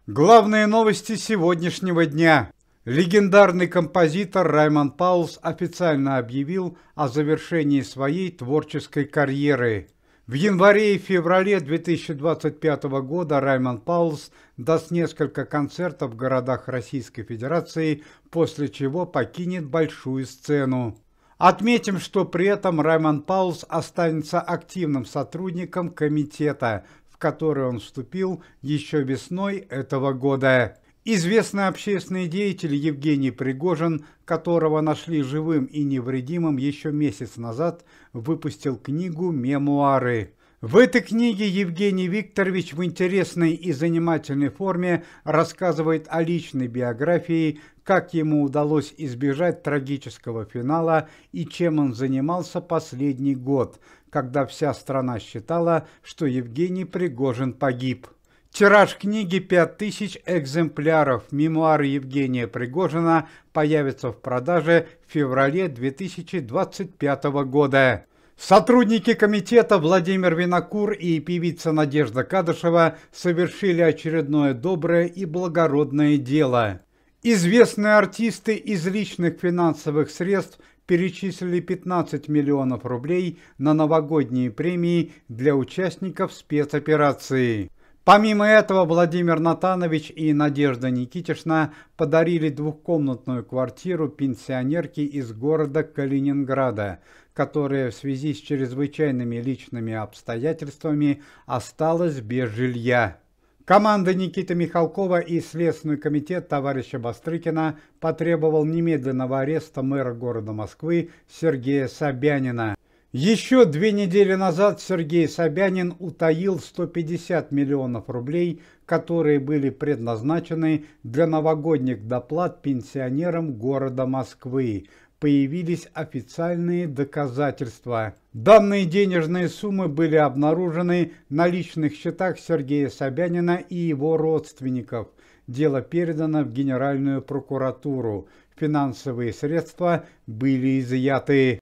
Главные новости сегодняшнего дня. Легендарный композитор Раймон Паулс официально объявил о завершении своей творческой карьеры. В январе и феврале 2025 года Раймон Паулс даст несколько концертов в городах Российской Федерации, после чего покинет большую сцену. Отметим, что при этом Раймон Паулс останется активным сотрудником комитета, в который он вступил еще весной этого года. Известный общественный деятель Евгений Пригожин, которого нашли живым и невредимым еще месяц назад, выпустил книгу «Мемуары». В этой книге Евгений Викторович в интересной и занимательной форме рассказывает о личной биографии, как ему удалось избежать трагического финала и чем он занимался последний год, когда вся страна считала, что Евгений Пригожин погиб. Тираж книги 5000 экземпляров. Мемуары Евгения Пригожина появятся в продаже в феврале 2025 года. Сотрудники комитета Владимир Винокур и певица Надежда Кадышева совершили очередное доброе и благородное дело. Известные артисты из личных финансовых средств перечислили 15 миллионов рублей на новогодние премии для участников спецоперации. Помимо этого, Владимир Натанович и Надежда Никитишна подарили двухкомнатную квартиру пенсионерке из города Калининграда, которая в связи с чрезвычайными личными обстоятельствами осталась без жилья. Команда Никиты Михалкова и Следственный комитет товарища Бастрыкина потребовал немедленного ареста мэра города Москвы Сергея Собянина. Еще 2 недели назад Сергей Собянин утаил 150 миллионов рублей, которые были предназначены для новогодних доплат пенсионерам города Москвы. Появились официальные доказательства. Данные денежные суммы были обнаружены на личных счетах Сергея Собянина и его родственников. Дело передано в Генеральную прокуратуру. Финансовые средства были изъяты.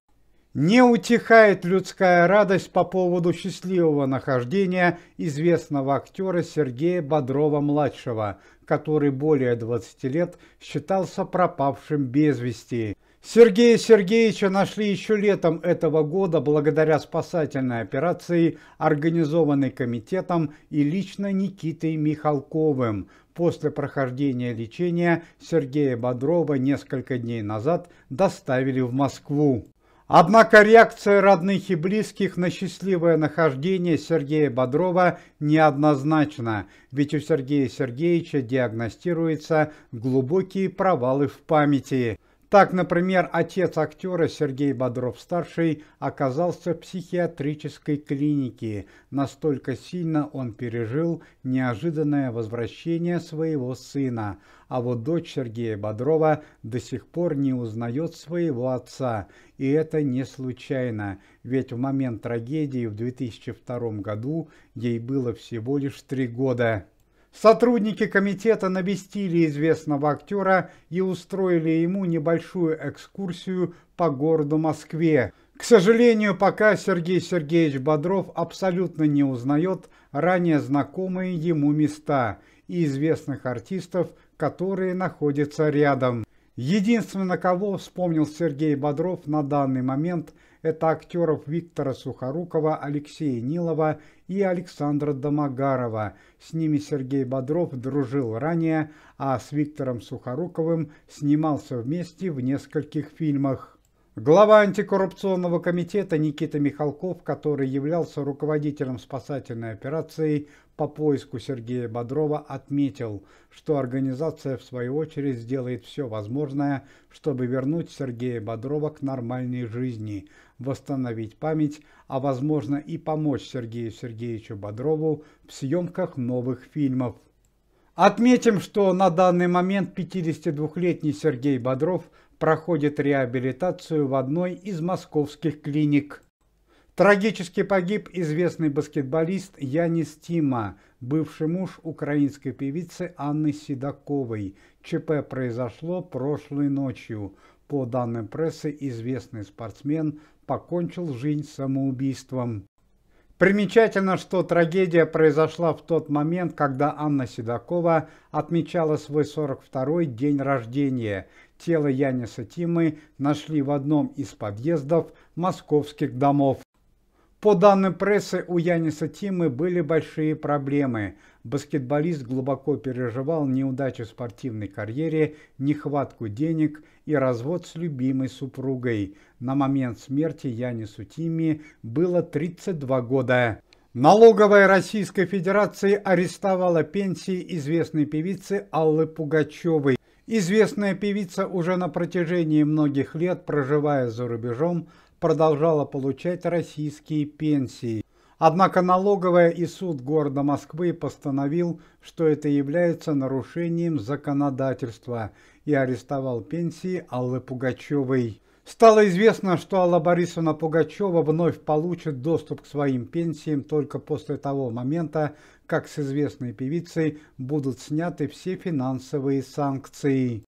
Не утихает людская радость по поводу счастливого нахождения известного актера Сергея Бодрова-младшего, который более 20 лет считался пропавшим без вести. Сергея Сергеевича нашли еще летом этого года благодаря спасательной операции, организованной комитетом и лично Никитой Михалковым. После прохождения лечения Сергея Бодрова несколько дней назад доставили в Москву. Однако реакция родных и близких на счастливое нахождение Сергея Бодрова неоднозначна, ведь у Сергея Сергеевича диагностируются глубокие провалы в памяти. Так, например, отец актера Сергей Бодров-старший оказался в психиатрической клинике. Настолько сильно он пережил неожиданное возвращение своего сына. А вот дочь Сергея Бодрова до сих пор не узнает своего отца. И это не случайно, ведь в момент трагедии в 2002 году ей было всего лишь 3 года. Сотрудники комитета навестили известного актера и устроили ему небольшую экскурсию по городу Москве. К сожалению, пока Сергей Сергеевич Бодров абсолютно не узнает ранее знакомые ему места и известных артистов, которые находятся рядом. Единственное, кого вспомнил Сергей Бодров на данный момент, это актеров Виктора Сухорукова, Алексея Нилова и Александра Домогарова. С ними Сергей Бодров дружил ранее, а с Виктором Сухоруковым снимался вместе в нескольких фильмах. Глава антикоррупционного комитета Никита Михалков, который являлся руководителем спасательной операции по поиску Сергея Бодрова, отметил, что организация в свою очередь сделает все возможное, чтобы вернуть Сергея Бодрова к нормальной жизни, восстановить память, а возможно и помочь Сергею Сергеевичу Бодрову в съемках новых фильмов. Отметим, что на данный момент 52-летний Сергей Бодров проходит реабилитацию в одной из московских клиник. Трагически погиб известный баскетболист Янис Тима, бывший муж украинской певицы Анны Седоковой. ЧП произошло прошлой ночью. По данным прессы, известный спортсмен покончил жизнь самоубийством. Примечательно, что трагедия произошла в тот момент, когда Анна Седокова отмечала свой 42-й день рождения. Тело Яниса Тимы нашли в одном из подъездов московских домов. По данным прессы, у Яниса Тимы были большие проблемы. Баскетболист глубоко переживал неудачу в спортивной карьере, нехватку денег и развод с любимой супругой. На момент смерти Янису Тиме было 32 года. Налоговая Российской Федерации арестовала пенсии известной певицы Аллы Пугачевой. Известная певица уже на протяжении многих лет, проживая за рубежом, продолжала получать российские пенсии. Однако налоговая и суд города Москвы постановил, что это является нарушением законодательства, и арестовал пенсии Аллы Пугачевой. Стало известно, что Алла Борисовна Пугачева вновь получит доступ к своим пенсиям только после того момента, как с известной певицей будут сняты все финансовые санкции.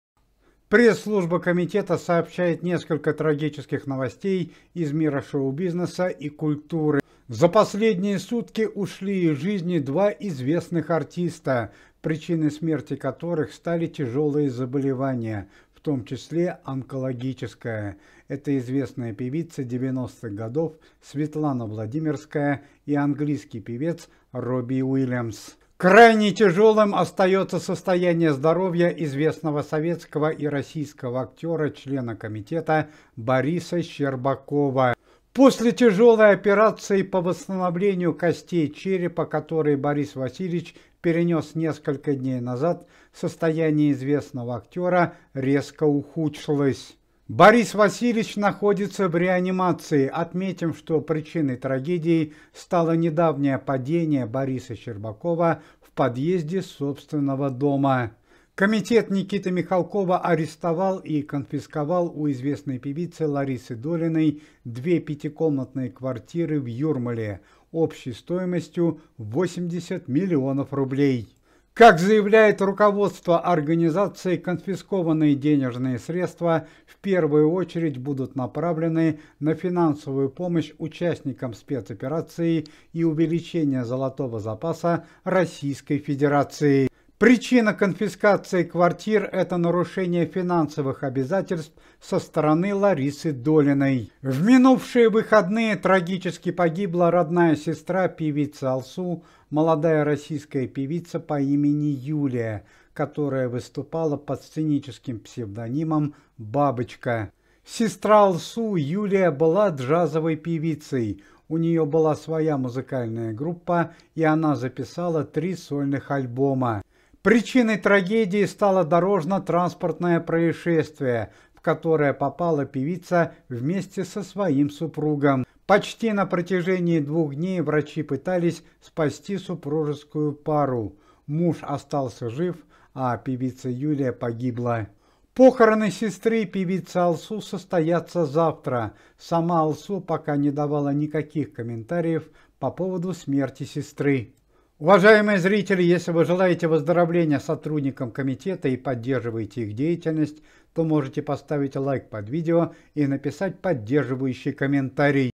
Пресс-служба комитета сообщает несколько трагических новостей из мира шоу-бизнеса и культуры. За последние сутки ушли из жизни два известных артиста, причиной смерти которых стали тяжелые заболевания, в том числе онкологическое. Это известная певица 90-х годов Светлана Владимирская и английский певец Робби Уильямс. Крайне тяжелым остается состояние здоровья известного советского и российского актера, члена комитета Бориса Щербакова. После тяжелой операции по восстановлению костей черепа, которую Борис Васильевич перенес несколько дней назад, состояние известного актера резко ухудшилось. Борис Васильевич находится в реанимации. Отметим, что причиной трагедии стало недавнее падение Бориса Щербакова в подъезде собственного дома. Комитет Никиты Михалкова арестовал и конфисковал у известной певицы Ларисы Долиной 2 пятикомнатные квартиры в Юрмале общей стоимостью 80 миллионов рублей. Как заявляет руководство организации, конфискованные денежные средства в первую очередь будут направлены на финансовую помощь участникам спецоперации и увеличение золотого запаса Российской Федерации. Причина конфискации квартир – это нарушение финансовых обязательств со стороны Ларисы Долиной. В минувшие выходные трагически погибла родная сестра певицы Алсу, молодая российская певица по имени Юлия, которая выступала под сценическим псевдонимом «Бабочка». Сестра Алсу, Юлия, была джазовой певицей. У нее была своя музыкальная группа, и она записала 3 сольных альбома. Причиной трагедии стало дорожно-транспортное происшествие, в которое попала певица вместе со своим супругом. Почти на протяжении 2 дней врачи пытались спасти супружескую пару. Муж остался жив, а певица Юлия погибла. Похороны сестры певицы Алсу состоятся завтра. Сама Алсу пока не давала никаких комментариев по поводу смерти сестры. Уважаемые зрители, если вы желаете выздоровления сотрудникам комитета и поддерживаете их деятельность, то можете поставить лайк под видео и написать поддерживающий комментарий.